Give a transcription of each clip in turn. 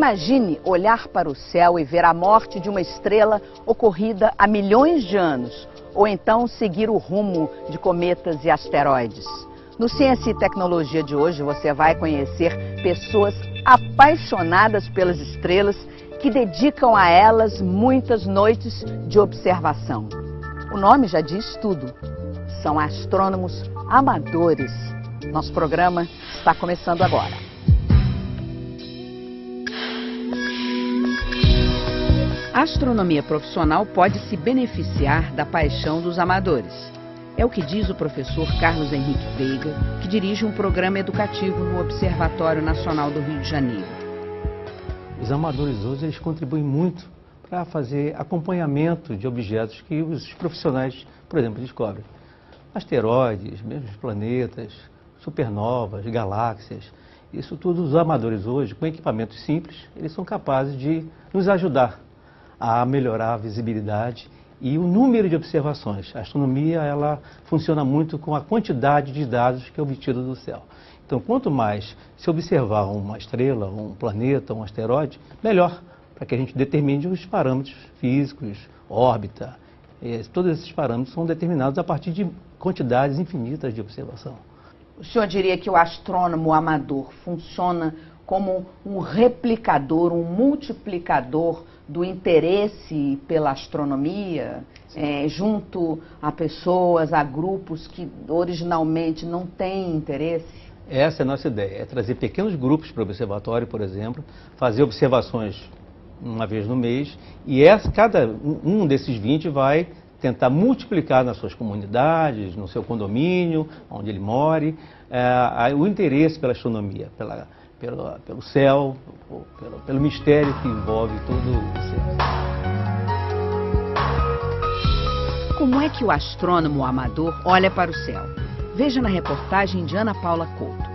Imagine olhar para o céu e ver a morte de uma estrela ocorrida há milhões de anos, ou então seguir o rumo de cometas e asteroides. No Ciência e Tecnologia de hoje você vai conhecer pessoas apaixonadas pelas estrelas que dedicam a elas muitas noites de observação. O nome já diz tudo. São astrônomos amadores. Nosso programa está começando agora. A astronomia profissional pode se beneficiar da paixão dos amadores. É o que diz o professor Carlos Henrique Veiga, que dirige um programa educativo no Observatório Nacional do Rio de Janeiro. Os amadores hoje eles contribuem muito para fazer acompanhamento de objetos que os profissionais, por exemplo, descobrem. Asteroides, mesmo planetas, supernovas, galáxias. Isso tudo os amadores hoje, com equipamentos simples, eles são capazes de nos ajudar a melhorar a visibilidade e o número de observações. A astronomia ela funciona muito com a quantidade de dados que é obtida do céu. Então, quanto mais se observar uma estrela, um planeta, um asteroide, melhor, para que a gente determine os parâmetros físicos, órbita. Todos esses parâmetros são determinados a partir de quantidades infinitas de observação. O senhor diria que o astrônomo amador funciona como um replicador, um multiplicador do interesse pela astronomia, junto a pessoas, a grupos que originalmente não têm interesse? Essa é a nossa ideia, é trazer pequenos grupos para o observatório, por exemplo, fazer observações uma vez no mês, e cada um desses 20 vai tentar multiplicar nas suas comunidades, no seu condomínio, onde ele more, o interesse pela astronomia, pelo céu, pelo mistério que envolve todo o céu. Como é que o astrônomo amador olha para o céu? Veja na reportagem de Ana Paula Couto.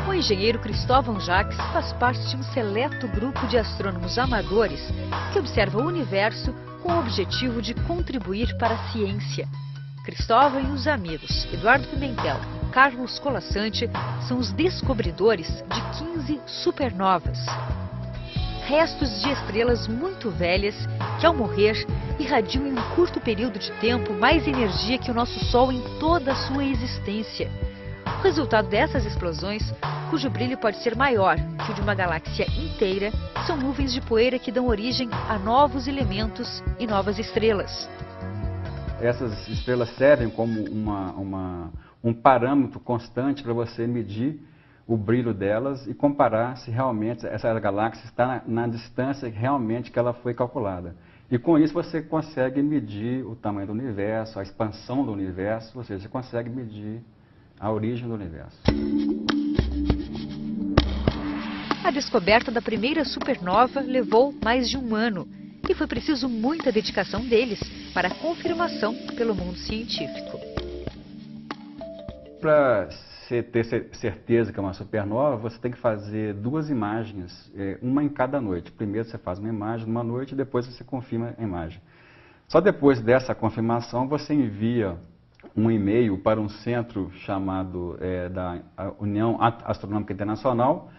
O engenheiro Cristóvão Jacques faz parte de um seleto grupo de astrônomos amadores que observa o universo com o objetivo de contribuir para a ciência. Cristóvão e os amigos Eduardo Pimentel e Carlos Colassante são os descobridores de 15 supernovas. Restos de estrelas muito velhas que, ao morrer, irradiam em um curto período de tempo mais energia que o nosso Sol em toda a sua existência. O resultado dessas explosões, cujo brilho pode ser maior que o de uma galáxia inteira, são nuvens de poeira que dão origem a novos elementos e novas estrelas. Essas estrelas servem como um parâmetro constante para você medir o brilho delas e comparar se realmente essa galáxia está na distância realmente que ela foi calculada. E com isso você consegue medir o tamanho do universo, a expansão do universo, ou seja, você consegue medir a origem do universo. A descoberta da primeira supernova levou mais de um ano e foi preciso muita dedicação deles para a confirmação pelo mundo científico. Para você ter certeza que é uma supernova, você tem que fazer 2 imagens, uma em cada noite. Primeiro você faz uma imagem numa noite e depois você confirma a imagem. Só depois dessa confirmação você envia um e-mail para um centro chamado da União Astronômica Internacional.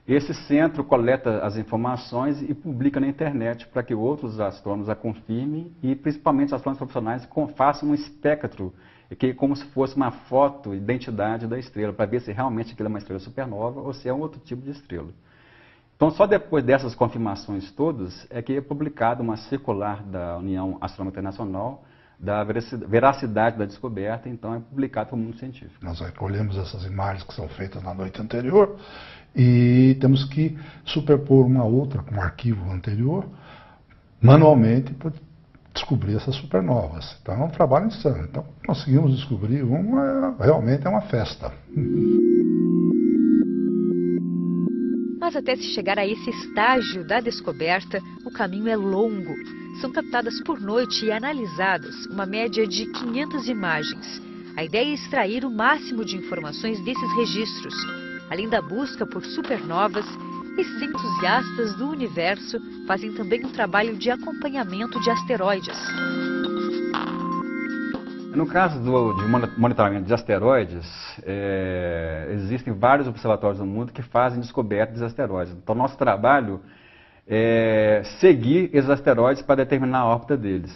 Esse centro coleta as informações e publica na internet para que outros astrônomos a confirmem e principalmente os astrônomos profissionais façam um espectro, que é como se fosse uma foto, identidade da estrela, para ver se realmente aquilo é uma estrela supernova ou se é um outro tipo de estrela. Então só depois dessas confirmações todas é que é publicada uma circular da União Astronômica Internacional da veracidade da descoberta, então é publicado para o mundo científico. Nós recolhemos essas imagens que são feitas na noite anterior e temos que superpor uma outra com um arquivo anterior, manualmente, para descobrir essas supernovas. Então é um trabalho insano. Então conseguimos descobrir realmente é uma festa. Mas até se chegar a esse estágio da descoberta, o caminho é longo. São captadas por noite e analisadas uma média de 500 imagens. A ideia é extrair o máximo de informações desses registros. Além da busca por supernovas, esses entusiastas do universo fazem também um trabalho de acompanhamento de asteroides. No caso de monitoramento de asteroides, existem vários observatórios no mundo que fazem descobertas de asteroides. Então, nosso trabalho é seguir esses asteroides para determinar a órbita deles,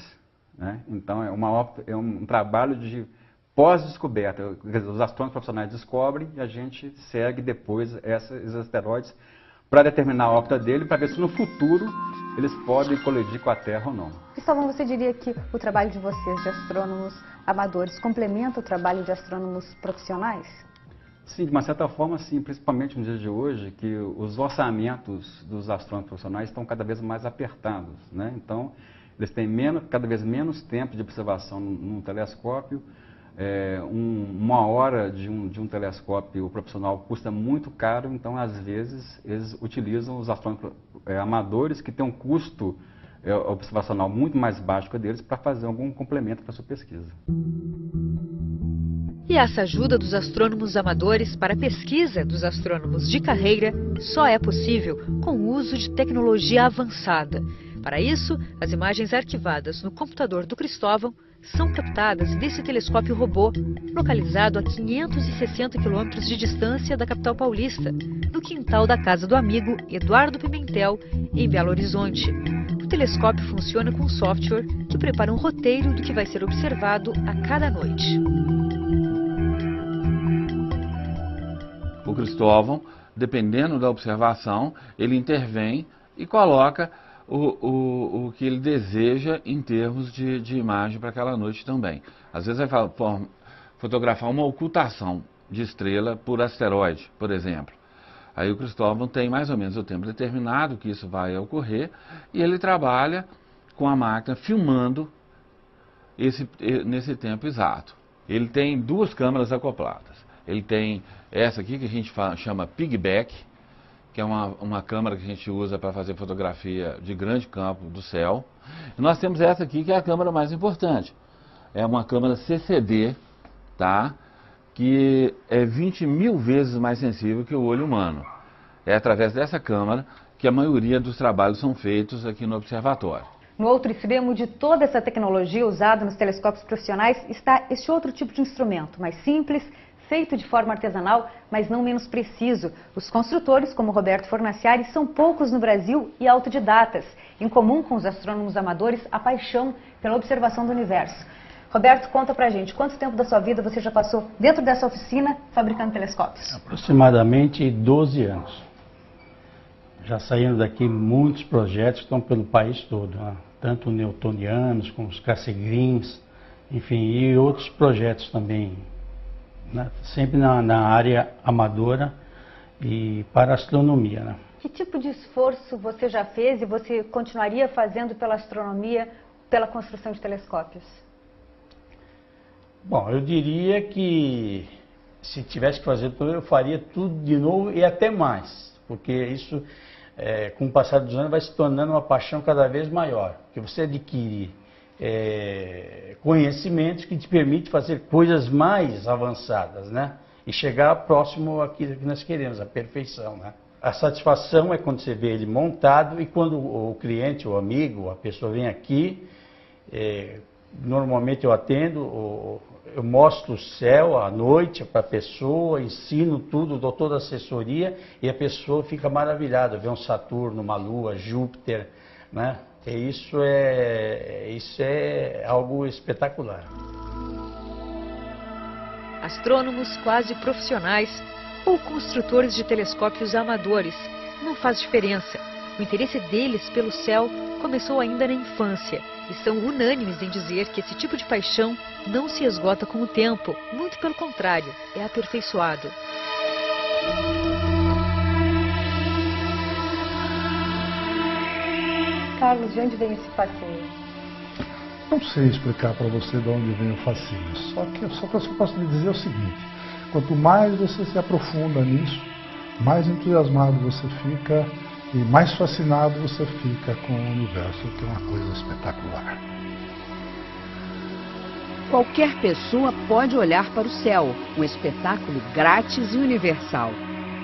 né? Então, é um trabalho de pós-descoberta. Os astrônomos profissionais descobrem e a gente segue depois esses asteroides para determinar a órbita dele, para ver se no futuro eles podem colidir com a Terra ou não. Cristóvão, você diria que o trabalho de vocês, de astrônomos amadores, complementa o trabalho de astrônomos profissionais? Sim, de uma certa forma, sim, principalmente nos dias de hoje, que os orçamentos dos astrônomos profissionais estão cada vez mais apertados, né? Então, eles têm cada vez menos tempo de observação num telescópio. Uma hora de um telescópio profissional custa muito caro, então às vezes eles utilizam os astrônomos amadores que têm um custo observacional muito mais baixo que o deles para fazer algum complemento para a sua pesquisa. E essa ajuda dos astrônomos amadores para a pesquisa dos astrônomos de carreira só é possível com o uso de tecnologia avançada. Para isso, as imagens arquivadas no computador do Cristóvão são captadas desse telescópio robô, localizado a 560 quilômetros de distância da capital paulista, no quintal da casa do amigo Eduardo Pimentel, em Belo Horizonte. O telescópio funciona com software que prepara um roteiro do que vai ser observado a cada noite. O Cristóvão, dependendo da observação, ele intervém e coloca o que ele deseja em termos de imagem para aquela noite também. Às vezes vai fotografar uma ocultação de estrela por asteroide, por exemplo. Aí o Cristóvão tem mais ou menos o tempo determinado que isso vai ocorrer e ele trabalha com a máquina filmando nesse tempo exato. Ele tem duas câmeras acopladas. Ele tem essa aqui que a gente chama piggyback, que é uma câmera que a gente usa para fazer fotografia de grande campo do céu. E nós temos essa aqui, que é a câmera mais importante. É uma câmera CCD, tá? Que é 20.000 vezes mais sensível que o olho humano. É através dessa câmera que a maioria dos trabalhos são feitos aqui no observatório. No outro extremo de toda essa tecnologia usada nos telescópios profissionais está este outro tipo de instrumento, mais simples, feito de forma artesanal, mas não menos preciso. Os construtores, como Roberto Fornaciari, são poucos no Brasil e autodidatas. Em comum com os astrônomos amadores, a paixão pela observação do universo. Roberto, conta pra gente, quanto tempo da sua vida você já passou dentro dessa oficina fabricando telescópios? Aproximadamente 12 anos. Já saíram daqui muitos projetos que estão pelo país todo, né? Tanto newtonianos como os Cassegrains, enfim, e outros projetos também, né? Sempre na área amadora e para a astronomia, né? Que tipo de esforço você já fez e você continuaria fazendo pela astronomia, pela construção de telescópios? Bom, eu diria que se tivesse que fazer tudo, eu faria tudo de novo e até mais, porque isso, com o passar dos anos, vai se tornando uma paixão cada vez maior, que você adquire conhecimentos que te permitem fazer coisas mais avançadas, né? E chegar próximo àquilo que nós queremos, a perfeição, né? A satisfação é quando você vê ele montado e quando o cliente, o amigo, a pessoa vem aqui, normalmente eu atendo, eu mostro o céu à noite para a pessoa, ensino tudo, dou toda a assessoria e a pessoa fica maravilhada, vê um Saturno, uma Lua, Júpiter, né? E isso é algo espetacular. Astrônomos quase profissionais ou construtores de telescópios amadores, não faz diferença. O interesse deles pelo céu começou ainda na infância e são unânimes em dizer que esse tipo de paixão não se esgota com o tempo, muito pelo contrário, é aperfeiçoado. Carlos, de onde vem esse fascínio? Não sei explicar para você de onde vem o fascínio, só que eu posso lhe dizer o seguinte: quanto mais você se aprofunda nisso, mais entusiasmado você fica e mais fascinado você fica com o universo, que é uma coisa espetacular. Qualquer pessoa pode olhar para o céu, um espetáculo grátis e universal.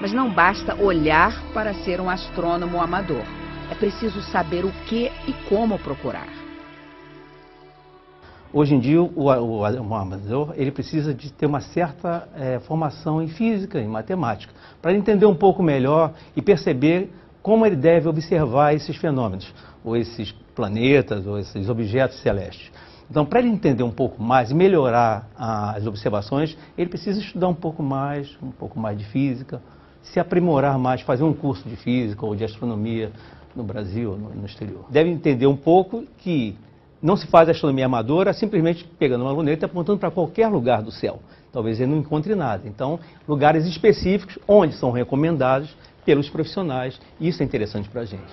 Mas não basta olhar para ser um astrônomo amador. É preciso saber o que e como procurar. Hoje em dia, o amador ele precisa de ter uma certa formação em física, em matemática, para ele entender um pouco melhor e perceber como ele deve observar esses fenômenos, ou esses planetas, ou esses objetos celestes. Então, para ele entender um pouco mais e melhorar as observações, ele precisa estudar um pouco mais de física, se aprimorar mais, fazer um curso de física ou de astronomia no Brasil, no exterior. Deve entender um pouco que não se faz astronomia amadora simplesmente pegando uma luneta e apontando para qualquer lugar do céu. Talvez ele não encontre nada. Então, lugares específicos onde são recomendados pelos profissionais. Isso é interessante para a gente.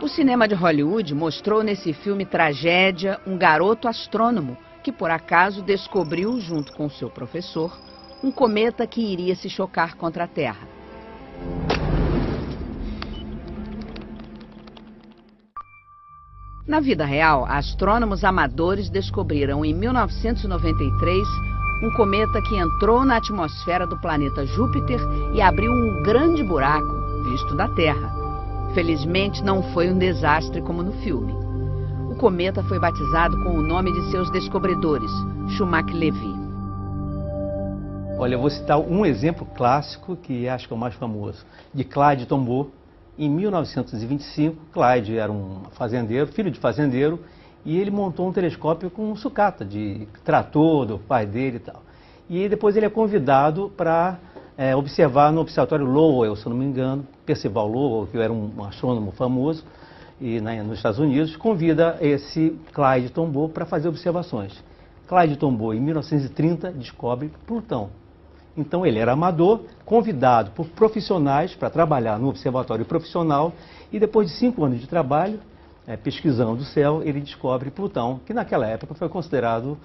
O cinema de Hollywood mostrou nesse filme Tragédia um garoto astrônomo que, por acaso, descobriu, junto com seu professor, um cometa que iria se chocar contra a Terra. Na vida real, astrônomos amadores descobriram em 1993 um cometa que entrou na atmosfera do planeta Júpiter e abriu um grande buraco, visto da Terra. Felizmente, não foi um desastre como no filme. O cometa foi batizado com o nome de seus descobridores, Schumacher-Levy. Olha, eu vou citar um exemplo clássico, que acho que é o mais famoso, de Clyde Tombaugh. Em 1925, Clyde era um fazendeiro, filho de fazendeiro, e ele montou um telescópio com sucata, de trator do pai dele e tal. E depois ele é convidado para observar no observatório Lowell, se eu não me engano, Percival Lowell, que era um astrônomo famoso, e nos Estados Unidos, convida esse Clyde Tombaugh para fazer observações. Clyde Tombaugh, em 1930, descobre Plutão. Então ele era amador, convidado por profissionais para trabalhar no observatório profissional, e depois de 5 anos de trabalho, pesquisando o céu, ele descobre Plutão, que naquela época foi considerado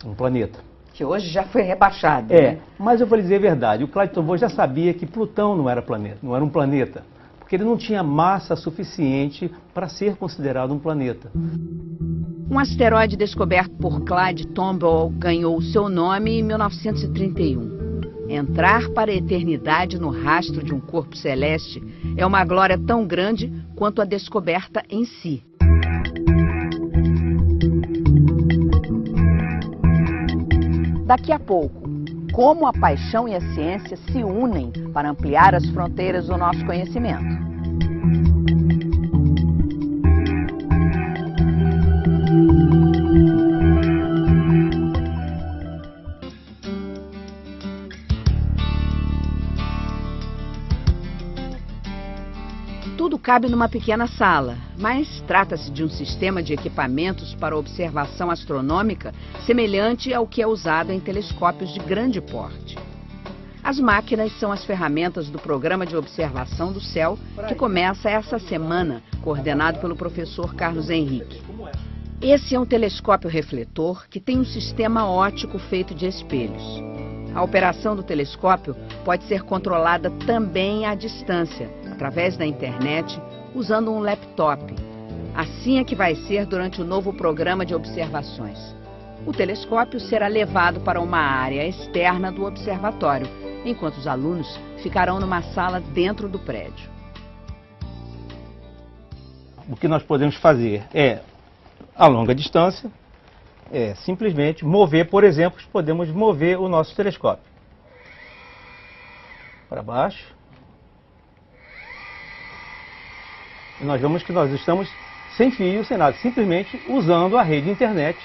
um planeta. Que hoje já foi rebaixado. Né? Mas eu vou dizer a verdade, o Clyde Tombaugh já sabia que Plutão não era planeta, não era um planeta, porque ele não tinha massa suficiente para ser considerado um planeta. Um asteroide descoberto por Clyde Tombaugh ganhou seu nome em 1931. Entrar para a eternidade no rastro de um corpo celeste é uma glória tão grande quanto a descoberta em si. Daqui a pouco, como a paixão e a ciência se unem para ampliar as fronteiras do nosso conhecimento. Tudo cabe numa pequena sala, mas trata-se de um sistema de equipamentos para observação astronômica semelhante ao que é usado em telescópios de grande porte. As máquinas são as ferramentas do Programa de Observação do Céu, que começa essa semana, coordenado pelo professor Carlos Henrique. Esse é um telescópio refletor que tem um sistema óptico feito de espelhos. A operação do telescópio pode ser controlada também à distância, através da internet, usando um laptop. Assim é que vai ser durante o novo programa de observações. O telescópio será levado para uma área externa do observatório, enquanto os alunos ficarão numa sala dentro do prédio. O que nós podemos fazer a longa distância, simplesmente mover, por exemplo, podemos mover o nosso telescópio para baixo. E nós vemos que nós estamos sem fio, sem nada, simplesmente usando a rede internet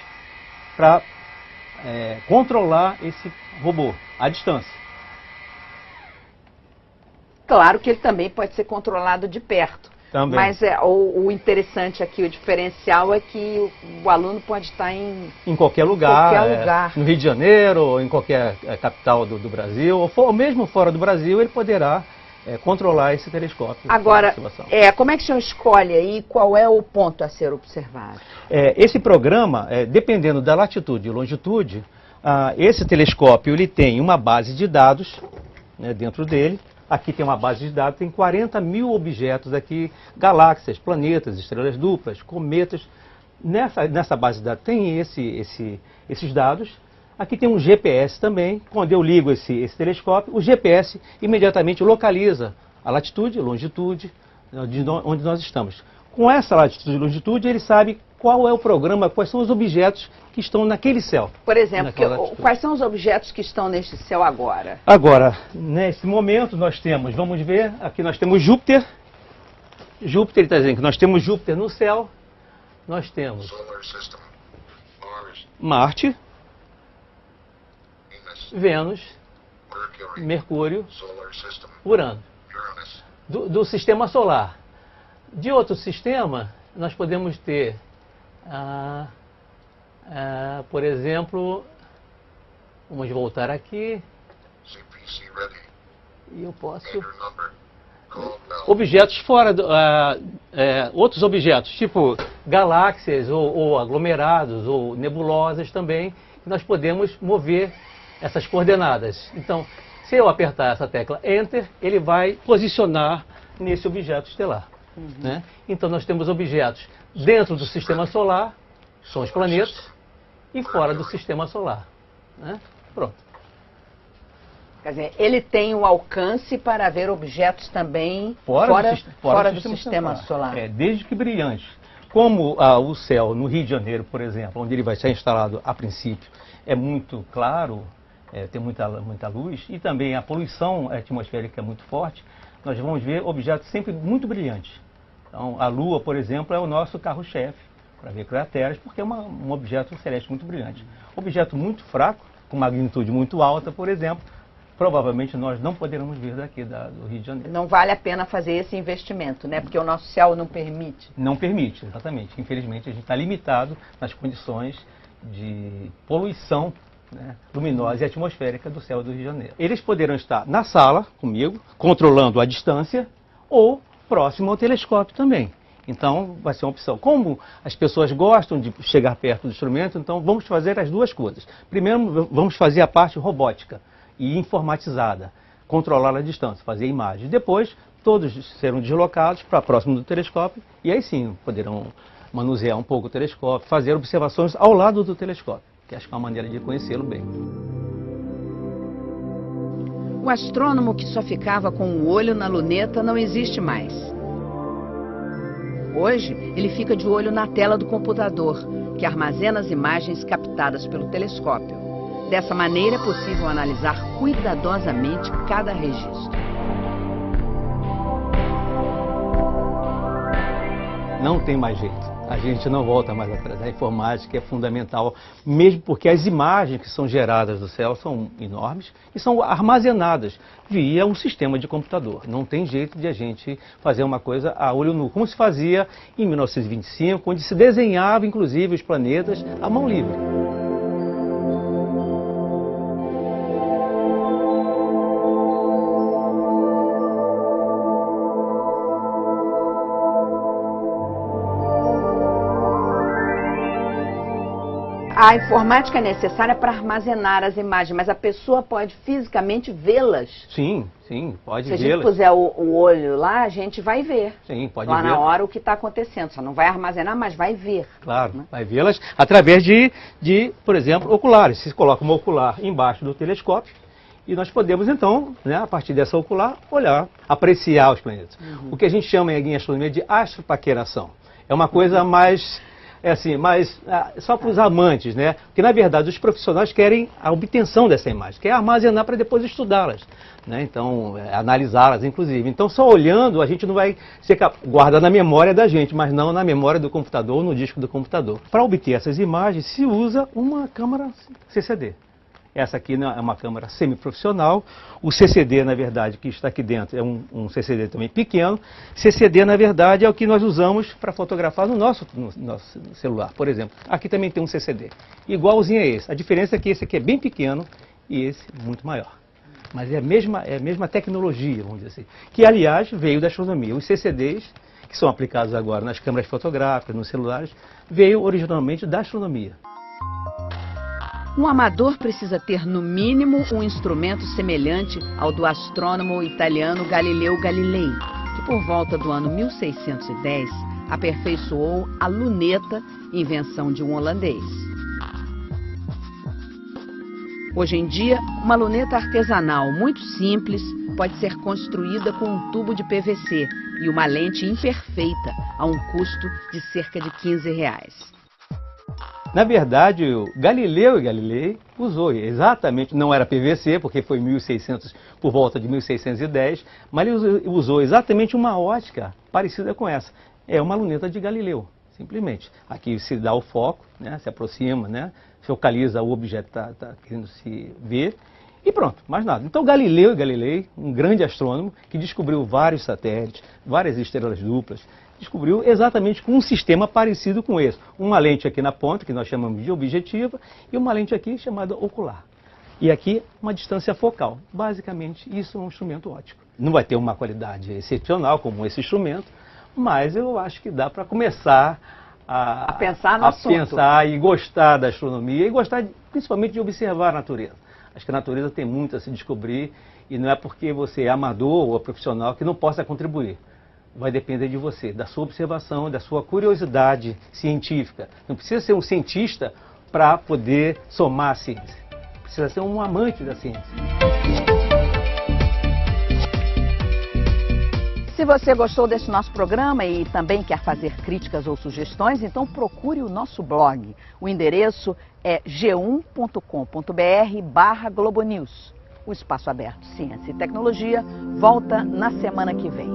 para controlar esse robô à distância. Claro que ele também pode ser controlado de perto. Também. Mas o interessante aqui, o diferencial é que o aluno pode estar em qualquer lugar, no Rio de Janeiro, ou em qualquer capital do Brasil, ou mesmo fora do Brasil, ele poderá controlar esse telescópio. Agora, como é que o senhor escolhe aí qual é o ponto a ser observado? Esse programa, dependendo da latitude e longitude, esse telescópio ele tem uma base de dados, né, dentro dele. Aqui tem uma base de dados, tem 40 mil objetos aqui, galáxias, planetas, estrelas duplas, cometas. Nessa base de dados tem esses dados. Aqui tem um GPS também. Quando eu ligo esse telescópio, o GPS imediatamente localiza a latitude, a longitude, de onde nós estamos. Com essa latitude e longitude, ele sabe qual é o programa, quais são os objetos que estão naquele céu. Por exemplo, quais são os objetos que estão neste céu agora? Agora, nesse momento, nós temos, vamos ver, aqui nós temos Júpiter. Júpiter, ele está dizendo que nós temos Júpiter no céu. Nós temos Marte, Vênus, Mercúrio, Urano. Do sistema solar. De outro sistema, nós podemos ter, por exemplo, vamos voltar aqui, e eu posso... Objetos fora, outros objetos, tipo galáxias, ou aglomerados, ou nebulosas também, que nós podemos mover essas coordenadas. Então, se eu apertar essa tecla Enter, ele vai posicionar nesse objeto estelar. Né? Então, nós temos objetos dentro do sistema solar, são os planetas, e fora do sistema solar. Né? Pronto. Quer dizer, ele tem o alcance para ver objetos também fora do sistema solar. Desde que brilhantes. Como o céu no Rio de Janeiro, por exemplo, onde ele vai ser instalado a princípio, é muito claro, tem muita luz, e também a poluição atmosférica é muito forte, nós vamos ver objetos sempre muito brilhantes. Então, a Lua, por exemplo, é o nosso carro-chefe para ver crateras, porque é um objeto celeste muito brilhante. Objeto muito fraco, com magnitude muito alta, por exemplo, provavelmente nós não poderemos vir daqui do Rio de Janeiro. Não vale a pena fazer esse investimento, né? Porque o nosso céu não permite. Não permite, exatamente. Infelizmente, a gente está limitado nas condições de poluição, né, luminosa e atmosférica do céu do Rio de Janeiro. Eles poderão estar na sala comigo, controlando a distância, ou próximo ao telescópio também. Então, vai ser uma opção. Como as pessoas gostam de chegar perto do instrumento, então vamos fazer as duas coisas. Primeiro, vamos fazer a parte robótica e informatizada, controlar a distância, fazer imagens. Depois, todos serão deslocados para próximo do telescópio e aí sim poderão manusear um pouco o telescópio, fazer observações ao lado do telescópio, que acho que é uma maneira de conhecê-lo bem. O astrônomo que só ficava com o olho na luneta não existe mais. Hoje, ele fica de olho na tela do computador, que armazena as imagens captadas pelo telescópio. Dessa maneira é possível analisar cuidadosamente cada registro. Não tem mais jeito. A gente não volta mais atrás. A informática é fundamental, mesmo porque as imagens que são geradas do céu são enormes e são armazenadas via um sistema de computador. Não tem jeito de a gente fazer uma coisa a olho nu, como se fazia em 1925, onde se desenhava, inclusive, os planetas à mão livre. A informática é necessária para armazenar as imagens, mas a pessoa pode fisicamente vê-las? Sim, pode vê-las. Se a gente puser o olho lá, a gente vai ver. Sim, pode lá ver. Na hora o que está acontecendo. Só não vai armazenar, mas vai ver. Claro, né? Vai vê-las através de, por exemplo, oculares. Se coloca uma ocular embaixo do telescópio e nós podemos, então, né, a partir dessa ocular, olhar, apreciar os planetas. O que a gente chama em astronomia de astropaqueração. É uma coisa mais... mas só para os amantes, né? Porque, na verdade, os profissionais querem a obtenção dessa imagem, querem armazenar para depois estudá-las, né? Então, analisá-las, inclusive. Então, só olhando, a gente não vai ser guarda na memória da gente, mas não na memória do computador ou no disco do computador. Para obter essas imagens, se usa uma câmera CCD. Essa aqui é uma câmera semiprofissional. O CCD, na verdade, que está aqui dentro, é um CCD também pequeno. CCD, na verdade, é o que nós usamos para fotografar no nosso celular, por exemplo. Aqui também tem um CCD, igualzinho a esse. A diferença é que esse aqui é bem pequeno e esse muito maior. Mas é a mesma tecnologia, vamos dizer assim, que, aliás, veio da astronomia. Os CCDs, que são aplicados agora nas câmeras fotográficas, nos celulares, veio originalmente da astronomia. Um amador precisa ter, no mínimo, um instrumento semelhante ao do astrônomo italiano Galileu Galilei, que por volta do ano 1610 aperfeiçoou a luneta, invenção de um holandês. Hoje em dia, uma luneta artesanal muito simples pode ser construída com um tubo de PVC e uma lente imperfeita a um custo de cerca de R$15. Na verdade, o Galileu Galilei usou exatamente, não era PVC, porque foi 1600, por volta de 1610, mas ele usou exatamente uma ótica parecida com essa. É uma luneta de Galileu, simplesmente. Aqui se dá o foco, né, se aproxima, né, focaliza o objeto que está querendo se ver e pronto, mais nada. Então Galileu Galilei, um grande astrônomo que descobriu vários satélites, várias estrelas duplas, descobriu exatamente com um sistema parecido com esse. Uma lente aqui na ponta, que nós chamamos de objetiva, e uma lente aqui chamada ocular. E aqui uma distância focal. Basicamente, isso é um instrumento óptico. Não vai ter uma qualidade excepcional como esse instrumento, mas eu acho que dá para começar a pensar no assunto. Pensar e gostar da astronomia e gostar principalmente de observar a natureza. Acho que a natureza tem muito a se descobrir e não é porque você é amador ou profissional que não possa contribuir. Vai depender de você, da sua observação, da sua curiosidade científica. Não precisa ser um cientista para poder somar a ciência. Precisa ser um amante da ciência. Se você gostou desse nosso programa e também quer fazer críticas ou sugestões, então procure o nosso blog. O endereço é g1.com.br/globonews. O Espaço Aberto Ciência e Tecnologia volta na semana que vem.